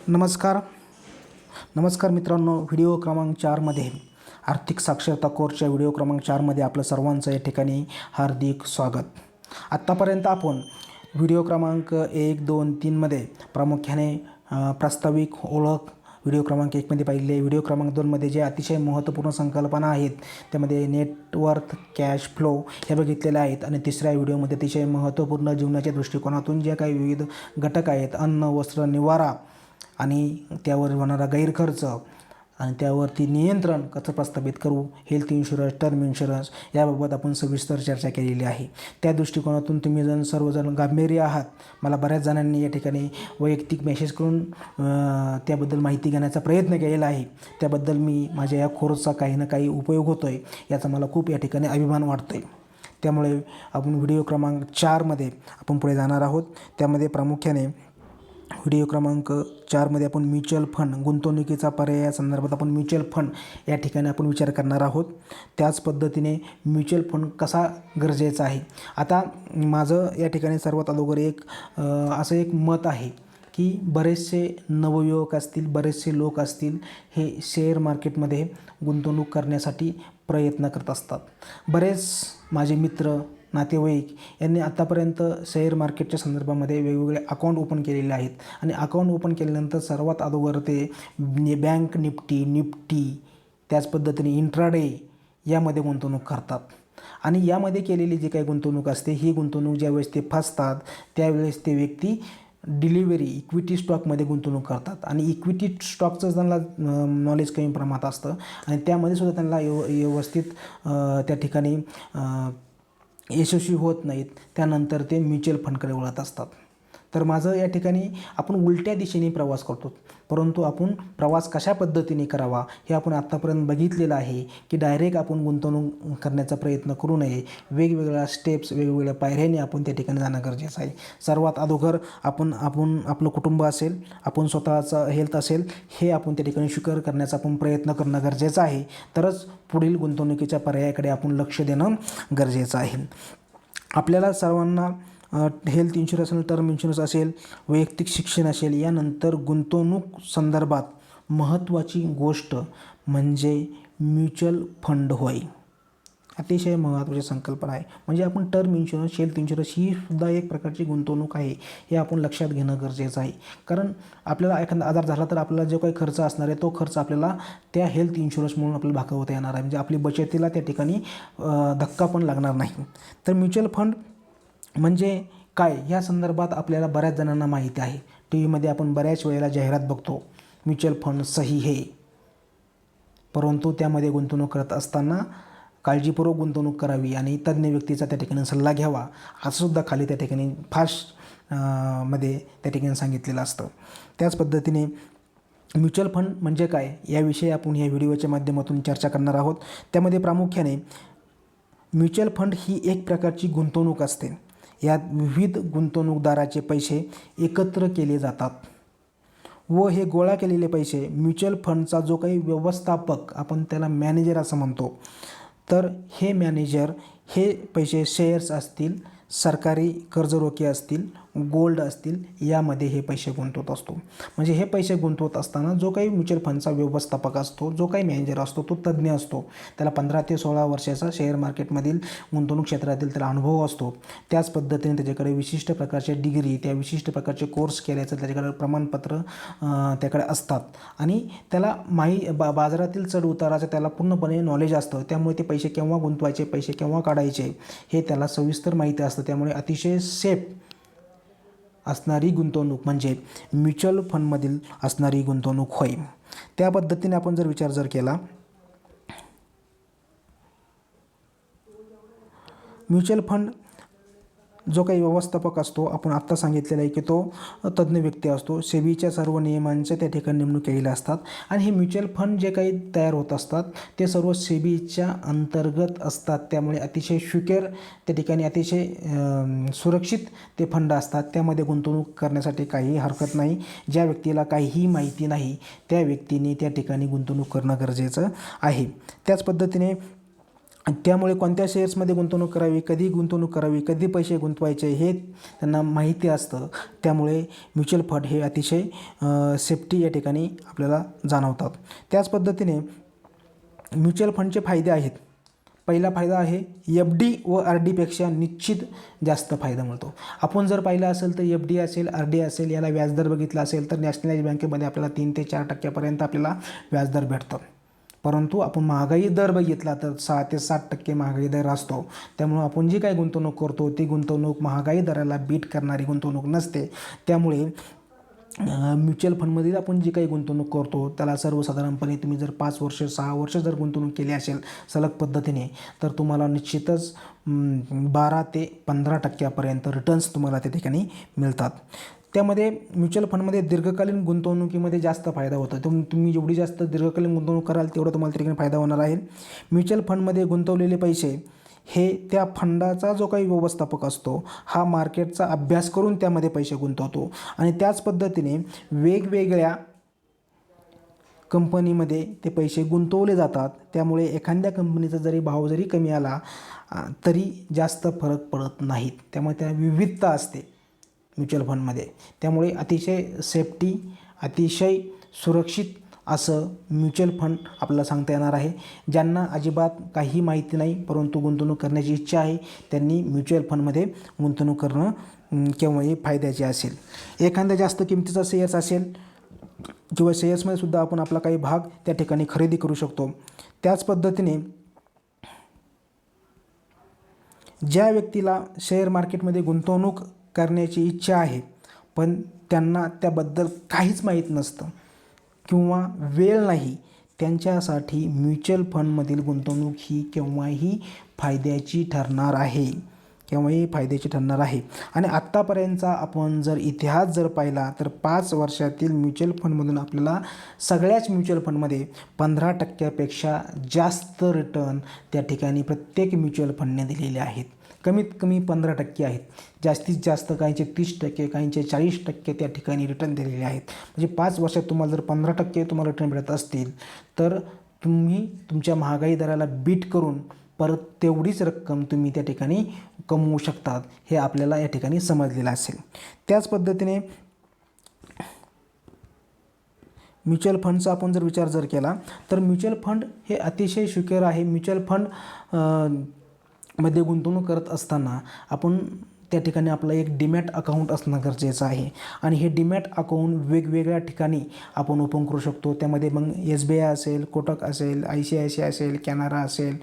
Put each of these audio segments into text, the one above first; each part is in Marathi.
नमस्कार नमस्कार मित्रांनो, व्हिडिओ क्रमांक 4मध्ये आर्थिक साक्षरता कोर्सच्या व्हिडिओ क्रमांक 4मध्ये आपलं सर्वांचं या ठिकाणी हार्दिक स्वागत. आत्तापर्यंत आपण व्हिडिओ क्रमांक 1, 2, 3मध्ये प्रामुख्याने प्रास्ताविक ओळख व्हिडिओ क्रमांक 1मध्ये पाहिले. व्हिडिओ क्रमांक 2मध्ये जे अतिशय महत्त्वपूर्ण संकल्पना आहेत त्यामध्ये नेटवर्थ, कॅश फ्लो हे बघितलेले आहेत. आणि तिसऱ्या व्हिडिओमध्ये अतिशय महत्त्वपूर्ण जीवनाच्या दृष्टिकोनातून जे काही विविध घटक आहेत, अन्न, वस्त्र, निवारा आणि त्यावर होणारा गैरखर्च आणि त्यावरती नियंत्रण कसं प्रस्थापित करू, हेल्थ इन्शुरन्स, टर्म इन्शुरन्स याबाबत आपण सविस्तर चर्चा केलेली आहे. त्या दृष्टिकोनातून तुम्ही सर्वजण गांभीर्य आहात. मला बऱ्याच जणांनी या ठिकाणी वैयक्तिक मेसेज करून त्याबद्दल माहिती घेण्याचा प्रयत्न केलेला आहे. त्याबद्दल मी माझ्या या कोर्सचा काही ना काही उपयोग होतो आहे याचा मला खूप या ठिकाणी अभिमान वाटतो आहे. त्यामुळे आपण व्हिडिओ क्रमांक 4मध्ये आपण पुढे जाणार आहोत. त्यामध्ये प्रामुख्याने व्हिडिओ क्रमांक 4मध्ये आपण म्युच्युअल फंड, गुंतवणुकीचा पर्याय या संदर्भात आपण म्युच्युअल फंड या ठिकाणी आपण विचार करणार आहोत. त्याच पद्धतीने म्युच्युअल फंड कसा गरजेचा आहे. आता माझं या ठिकाणी सर्वात अगोदर असं एक मत आहे की बरेचसे नवयुवक असतील, बरेचसे लोक असतील, हे शेअर मार्केटमध्ये गुंतवणूक करण्यासाठी प्रयत्न करत असतात. बरेच माझे मित्र, नातेवाईक यांनी आत्तापर्यंत शेअर मार्केटच्या संदर्भामध्ये वेगवेगळे अकाउंट ओपन केलेले आहेत. आणि अकाउंट ओपन केल्यानंतर सर्वात अगोदर ते बँक निफ्टी त्याच पद्धतीने इंट्राडे यामध्ये गुंतवणूक करतात. आणि यामध्ये केलेली जी काही गुंतवणूक असते, ही गुंतवणूक ज्यावेळेस ते फसतात त्यावेळेस ते व्यक्ती इक्विटी स्टॉकमध्ये गुंतवणूक करतात. आणि इक्विटी स्टॉकचं त्यांना नॉलेज कमी प्रमाणात असतं आणि त्यामध्ये सुद्धा त्यांना व्यवस्थित त्या ठिकाणी यशस्वी होत नाहीत. त्यानंतर ते म्युच्युअल फंडकडे वळत असतात. तर माझं या ठिकाणी आपण उलट्या दिशेने प्रवास करतो, परंतु आपण प्रवास कशा पद्धतीने करावा हे आपण आत्तापर्यंत बघितलेलं आहे की डायरेक्ट आपण गुंतवणूक करण्याचा प्रयत्न करू नये. वेगवेगळ्या स्टेप्स, वेगवेगळ्या पायऱ्याने आपण त्या ठिकाणी जाणं गरजेचं आहे. सर्वात अगोदर आपण आपलं कुटुंब असेल, आपण स्वतःचं हेल्थ असेल, हे आपण त्या ठिकाणी स्वीकार करण्याचा आपण प्रयत्न करणं गरजेचं आहे. तरच पुढील गुंतवणुकीच्या पर्यायाकडे आपण लक्ष देणं गरजेचं आहे. आपल्याला सर्वांना हेल्थ इन्शुरन्स असेल, टर्म इन्शुरन्स असेल, वैयक्तिक शिक्षण असेल, यानंतर गुंतवणूक संदर्भात महत्त्वाची गोष्ट म्हणजे म्युच्युअल फंड होय. अतिशय महत्त्वाची संकल्पना आहे. म्हणजे आपण टर्म इन्शुरन्स, हेल्थ इन्शुरन्स ही सुद्धा एक प्रकारची गुंतवणूक आहे, हे आपण लक्षात घेणं गरजेचं आहे. कारण आपल्याला एखादा आजार झाला तर आपल्याला जो काही खर्च असणार आहे तो खर्च आपल्याला त्या हेल्थ इन्शुरन्स म्हणून आपल्याला भागवता येणार आहे. म्हणजे आपली बचतीला त्या ठिकाणी धक्का पण लागणार नाही. तर म्युच्युअल फंड म्हणजे काय या संदर्भात आपल्याला बऱ्याच जणांना माहिती आहे. टी व्हीमध्ये आपण बऱ्याच वेळेला जाहिरात बघतो, म्युच्युअल फंड सही है. परंतु त्यामध्ये गुंतवणूक करत असताना काळजीपूर्वक गुंतवणूक करावी आणि तज्ज्ञ व्यक्तीचा त्या ठिकाणी सल्ला घ्यावा असंसुद्धा खाली त्या ठिकाणी मध्ये त्या ठिकाणी सांगितलेलं असतं. त्याच पद्धतीने म्युच्युअल फंड म्हणजे काय याविषयी आपण या व्हिडिओच्या माध्यमातून चर्चा करणार आहोत. त्यामध्ये प्रामुख्याने म्युच्युअल फंड ही एक प्रकारची गुंतवणूक असते. यात विविध गुंतवणूकदाराचे पैसे एकत्र केले जातात व हे गोळा केलेले पैसे म्युच्युअल फंडचा जो काही व्यवस्थापक, आपण त्याला मॅनेजर असं म्हणतो, तर हे मॅनेजर हे पैसे शेअर्स असतील, सरकारी कर्जरोखे असतील, गोल्ड असतील, यामध्ये हे पैसे गुंतवत असतो. म्हणजे हे पैसे गुंतवत असताना जो काही म्युच्युअल फंडचा व्यवस्थापक असतो, जो काही मॅनेजर असतो, तो तज्ज्ञ असतो. त्याला 15 ते 16 वर्षाचा शेअर मार्केटमधील गुंतवणूक क्षेत्रातील त्याला अनुभव असतो. त्याच पद्धतीने त्याच्याकडे विशिष्ट प्रकारचे डिग्री, त्या विशिष्ट प्रकारचे कोर्स केल्याचं त्याच्याकडे प्रमाणपत्र त्याकडे असतात. आणि त्याला बाजारातील चढ उताराचं त्याला पूर्णपणे नॉलेज असतं. त्यामुळे ते पैसे केव्हा गुंतवायचे, पैसे केव्हा काढायचे हे त्याला सविस्तर माहिती असतं. त्यामुळे अतिशय सेफ असणारी गुंतवणूक म्हणजे म्युच्युअल फंडमधील असणारी गुंतवणूक होय. त्या पद्धतीने आपण जर विचार केला, म्युच्युअल फंड जो काही व्यवस्थापक असतो, आपण आत्ता सांगितलेलं आहे की तो तज्ज्ञ व्यक्ती असतो. सेबीच्या सर्व नियमांच्या त्या ठिकाणी नेमणूक केलेल्या असतात. आणि हे म्युच्युअल फंड जे काही तयार होत असतात ते सर्व सेबीच्या अंतर्गत असतात. त्यामुळे अतिशय सिक्युअर त्या ठिकाणी अतिशय सुरक्षित ते फंड असतात. त्यामध्ये गुंतवणूक करण्यासाठी काहीही हरकत नाही. ज्या व्यक्तीला काहीही माहिती नाही त्या व्यक्तीने त्या ठिकाणी गुंतवणूक करणं गरजेचं आहे. त्याच पद्धतीने त्यामुळे कोणत्या शेअर्समध्ये गुंतवणूक करावी, कधी गुंतवणूक करावी, कधी पैसे गुंतवायचे हे त्यांना माहिती असतं. त्यामुळे म्युच्युअल फंड हे अतिशय सेफ्टी या ठिकाणी आपल्याला जाणवतात. त्याच पद्धतीने म्युच्युअल फंडचे फायदे आहेत. पहिला फायदा आहे FD व RDपेक्षा निश्चित जास्त फायदा मिळतो. आपण जर पाहिलं असेल तर FD असेल, RD असेल, याला व्याजदर बघितला असेल तर नॅशनलाइज बँकेमध्ये आपल्याला 3 ते 4% आपल्याला व्याजदर भेटतं. परंतु आपण महागाई दर बघितला तर 6 ते 7% महागाई दर असतो. त्यामुळे आपण जी काही गुंतवणूक करतो ती गुंतवणूक महागाई दराला बीट करणारी गुंतवणूक नसते. त्यामुळे म्युच्युअल फंडमध्ये आपण जी काही गुंतवणूक करतो त्याला सर्वसाधारणपणे तुम्ही जर 5 वर्ष 6 वर्ष जर गुंतवणूक केली असेल सलग पद्धतीने तर तुम्हाला निश्चितच 12 ते 15% रिटर्न्स तुम्हाला त्या ठिकाणी मिळतात. त्यामध्ये म्युच्युअल फंडमध्ये दीर्घकालीन गुंतवणुकीमध्ये जास्त फायदा होतो. तुम्ही जेवढी जास्त दीर्घकालीन गुंतवणूक कराल तेवढा तुम्हाला त्या ठिकाणी फायदा होणार आहे. म्युच्युअल फंडमध्ये गुंतवलेले पैसे हे त्या फंडाचा जो काही व्यवस्थापक असतो हा मार्केटचा अभ्यास करून त्यामध्ये पैसे गुंतवतो आणि त्याच पद्धतीने वेगवेगळ्या कंपनीमध्ये ते पैसे गुंतवले जातात. त्यामुळे एखाद्या कंपनीचा जरी भाव जरी कमी आला तरी जास्त फरक पडत नाहीत. त्यामुळे त्या विविधता असते म्युच्युअल फंडमध्ये. त्यामुळे अतिशय सेफ्टी, अतिशय सुरक्षित असं म्युच्युअल फंड आपल्याला सांगता येणार आहे. ज्यांना अजिबात काही माहिती नाही परंतु गुंतवणूक करण्याची इच्छा आहे त्यांनी म्युच्युअल फंडमध्ये गुंतवणूक करणं केव्हाही फायद्याचे असेल. एखाद्या जास्त किमतीचा शेअर्स असेल किंवा शेअर्समध्ये सुद्धा आपण आपला काही भाग त्या ठिकाणी खरेदी करू शकतो. त्याच पद्धतीने ज्या व्यक्तीला शेअर मार्केटमध्ये गुंतवणूक करण्याची इच्छा आहे पण त्यांना त्याबद्दल काहीच माहीत नसतं किंवा वेळ नाही त्यांच्यासाठी म्युच्युअल फंडमधील गुंतवणूक ही केव्हाही फायद्याची ठरणार आहे, केव्हाही फायद्याची ठरणार आहे. आणि आत्तापर्यंतचा आपण जर इतिहास जर पाहिला तर 5 वर्षातील म्युच्युअल फंडमधून आपल्याला सगळ्याच म्युच्युअल फंडमध्ये 15%पेक्षा जास्त रिटर्न त्या ठिकाणी प्रत्येक म्युच्युअल फंडने दिलेले आहेत. कमीत कमी 15% आहेत. जास्तीत जास्त काहींचे 30%, काहींचे 40% त्या ठिकाणी रिटर्न दिलेले आहेत. म्हणजे 5 वर्षात तुम्हाला जर 15% तुम्हाला रिटर्न मिळत असतील तर तुम्ही तुमच्या महागाई दराला बीट करून परत तेवढीच रक्कम तुम्ही त्या ठिकाणी कमवू शकतात हे आपल्याला या ठिकाणी समजलेलं असेल. त्याच पद्धतीने म्युच्युअल फंडचा आपण जर विचार जर केला तर म्युच्युअल फंड हे अतिशय सिक्युअर आहे. म्युच्युअल फंड मध्ये गुंतवणूक करत असताना आपण त्या ठिकाणी आपलं एक डीमॅट अकाउंट असणं गरजेचं आहे आणि हे डीमॅट अकाउंट वेगवेगळ्या ठिकाणी आपण ओपन करू शकतो. त्यामध्ये मग SBI असेल, कोटक असेल, ICICI असेल, कॅनरा असेल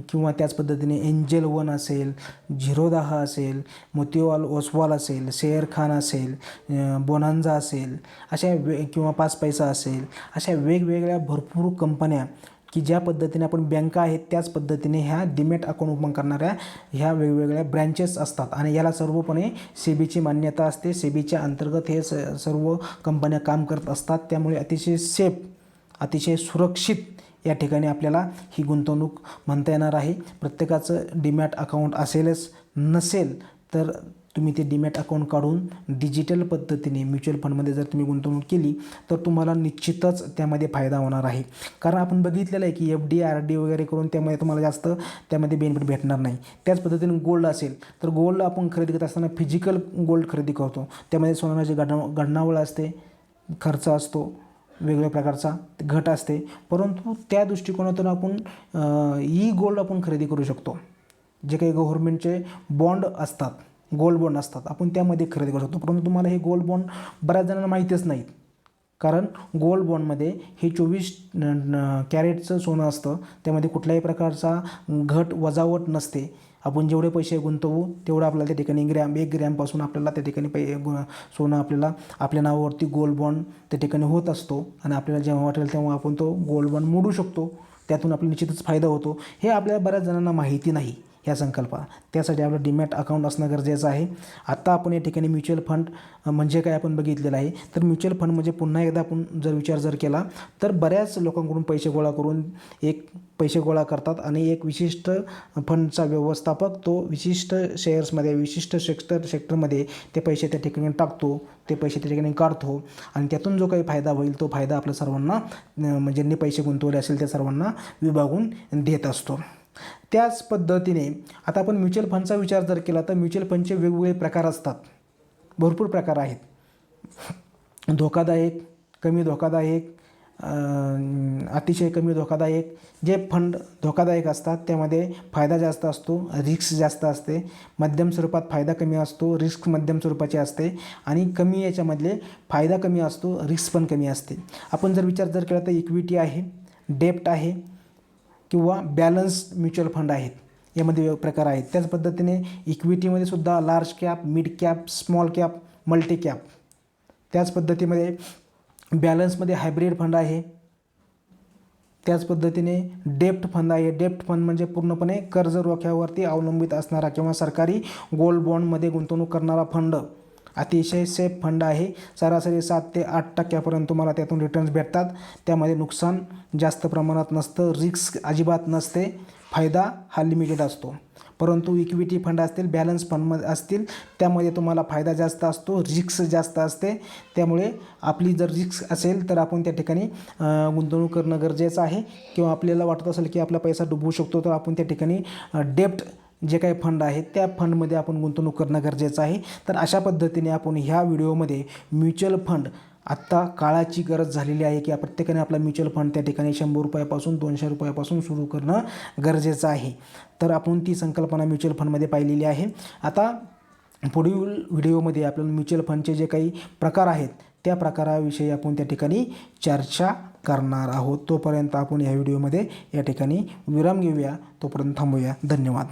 किंवा त्याच पद्धतीने एंजल वन असेल, झिरोदा असेल, मोतीलाल ओसवाल असेल, शेर खान असेल, बोनांजा असेल, अशा किंवा 5 पैसा असेल, अशा वेगवेगळ्या भरपूर कंपन्या की ज्या पद्धतीने आपण बँका आहेत त्याच पद्धतीने ह्या डीमॅट अकाउंट ओपन करणाऱ्या ह्या वेगवेगळ्या ब्रँचेस असतात आणि याला सर्वपणे सेबीची मान्यता असते. सेबीच्या अंतर्गत हे सर्व कंपन्या काम करत असतात. त्यामुळे अतिशय सेफ, अतिशय सुरक्षित या ठिकाणी आपल्याला ही गुंतवणूक म्हणता येणार आहे. प्रत्येकाचं डीमॅट अकाउंट असेलच, नसेल तर तुम्ही ते डीमॅट अकाउंट काढून डिजिटल पद्धतीने म्युच्युअल फंडमध्ये जर तुम्ही गुंतवणूक केली तर तुम्हाला निश्चितच त्यामध्ये फायदा होणार आहे. कारण आपण बघितलेलं आहे की FD RD वगैरे करून त्यामध्ये तुम्हाला जास्त त्यामध्ये बेनिफिट भेटणार नाही. त्याच पद्धतीने गोल्ड असेल तर गोल्ड आपण खरेदी करत असताना फिजिकल गोल्ड खरेदी करतो. त्यामध्ये सोन्याची गडणावळ असते, खर्च असतो, वेगवेगळ्या प्रकारचा घट असते. परंतु त्या दृष्टिकोनातून आपण गोल्ड आपण खरेदी करू शकतो. जे काही गव्हर्नमेंटचे बॉन्ड असतात, गोल्ड बॉन्ड असतात, आपण त्यामध्ये खरेदी करू शकतो. परंतु तुम्हाला हे गोल्ड बॉन्ड बऱ्याच जणांना माहितीच नाहीत. कारण गोल्ड बॉन्डमध्ये हे 24 कॅरेटचं सोनं असतं. त्यामध्ये कुठल्याही प्रकारचा घट वजावट नसते. आपण जेवढे पैसे गुंतवू तेवढं आपल्याला त्या ठिकाणी 1 ग्रॅमपासून आपल्याला त्या ठिकाणी सोनं आपल्याला आपल्या नावावरती गोल्ड बॉन्ड त्या ठिकाणी होत असतो आणि आपल्याला जेव्हा वाटेल तेव्हा आपण तो गोल्ड बॉन्ड मोडू शकतो. त्यातून आपल्याला निश्चितच फायदा होतो. हे आपल्याला बऱ्याच जणांना माहिती नाही या संकल्पना. त्यासाठी आपलं डीमॅट अकाउंट असणं गरजेचं आहे. आता आपण या ठिकाणी म्युच्युअल फंड म्हणजे काय आपण बघितलेलं आहे. तर म्युच्युअल फंड म्हणजे पुन्हा एकदा आपण जर विचार जर केला तर बऱ्याच लोकांकडून पैसे गोळा करून पैसे गोळा करतात आणि एक विशिष्ट फंडचा व्यवस्थापक तो विशिष्ट शेअर्समध्ये, विशिष्ट सेक्टरमध्ये ते पैसे त्या ठिकाणी टाकतो, ते पैसे त्या ठिकाणी काढतो आणि त्यातून जो काही फायदा होईल तो फायदा आपल्या सर्वांना, ज्यांनी पैसे गुंतवले असेल त्या सर्वांना विभागून देत असतो. त्याच पद्धतीने आता आपण म्युच्युअल फंडचा विचार जर केला तर म्युच्युअल फंडचे वेगवेगळे प्रकार असतात, भरपूर प्रकार आहेत. धोकादायक, कमी धोकादायक, अतिशय कमी धोकादायक. जे फंड धोकादायक असतात त्यामध्ये फायदा जास्त असतो, रिस्क जास्त असते. मध्यम स्वरूपात फायदा कमी असतो, रिस्क मध्यम स्वरूपाची असते. आणि कमी याच्यामधले फायदा कमी असतो, रिस्क पण कमी असते. आपण जर विचार केला तर इक्विटी आहे, डेप्ट आहे किंवा बॅलन्स म्युच्युअल फंड आहेत. यामध्ये प्रकार आहेत. त्याच पद्धतीने इक्विटीमध्ये सुद्धा large cap, mid cap, small cap, multi cap. त्याच पद्धतीमध्ये बॅलन्समध्ये हायब्रिड फंड आहे. त्याच पद्धतीने डेप्ट फंड आहे. डेप्ट फंड म्हणजे पूर्णपणे कर्ज रोख्यावरती अवलंबित असणारा किंवा सरकारी गोल्ड बॉन्डमध्ये गुंतवणूक करणारा फंड. अतिशय सेफ फंड आहे. सरासरी 7 ते 8% तुम्हाला त्यातून रिटर्न्स भेटतात. त्यामध्ये नुकसान जास्त प्रमाणात नसतं, रिस्क अजिबात नसते, फायदा हा लिमिटेड असतो. परंतु इक्विटी फंड असतील, बॅलन्स फंड असतील त्यामध्ये तुम्हाला फायदा जास्त असतो, रिस्क जास्त असते. त्यामुळे आपली जर रिस्क असेल तर आपण त्या ठिकाणी गुंतवणूक करणं गरजेचं आहे. किंवा आपल्याला वाटत असेल की आपला पैसा डुबवू शकतो तर आपण त्या ठिकाणी डेप्ट जे काही फंड आहेत त्या फंडमध्ये आपण गुंतवणूक करणं गरजेचं आहे. तर अशा पद्धतीने आपण ह्या व्हिडिओमध्ये म्युच्युअल फंड, आत्ता काळाची गरज झालेली आहे की प्रत्येकाने आपला म्युच्युअल फंड त्या ठिकाणी 100 रुपयापासून 200 रुपयापासून सुरू करणं गरजेचं आहे. तर आपण ती संकल्पना म्युच्युअल फंडमध्ये पाहिलेली आहे. आता पुढील व्हिडिओमध्ये आपल्याला म्युच्युअल फंडचे जे काही प्रकार आहेत त्या प्रकाराविषयी आपण त्या ठिकाणी चर्चा करणार आहोत. तोपर्यंत आपण या व्हिडिओमध्ये या ठिकाणी विराम घेऊया. तोपर्यंत थांबूया. धन्यवाद.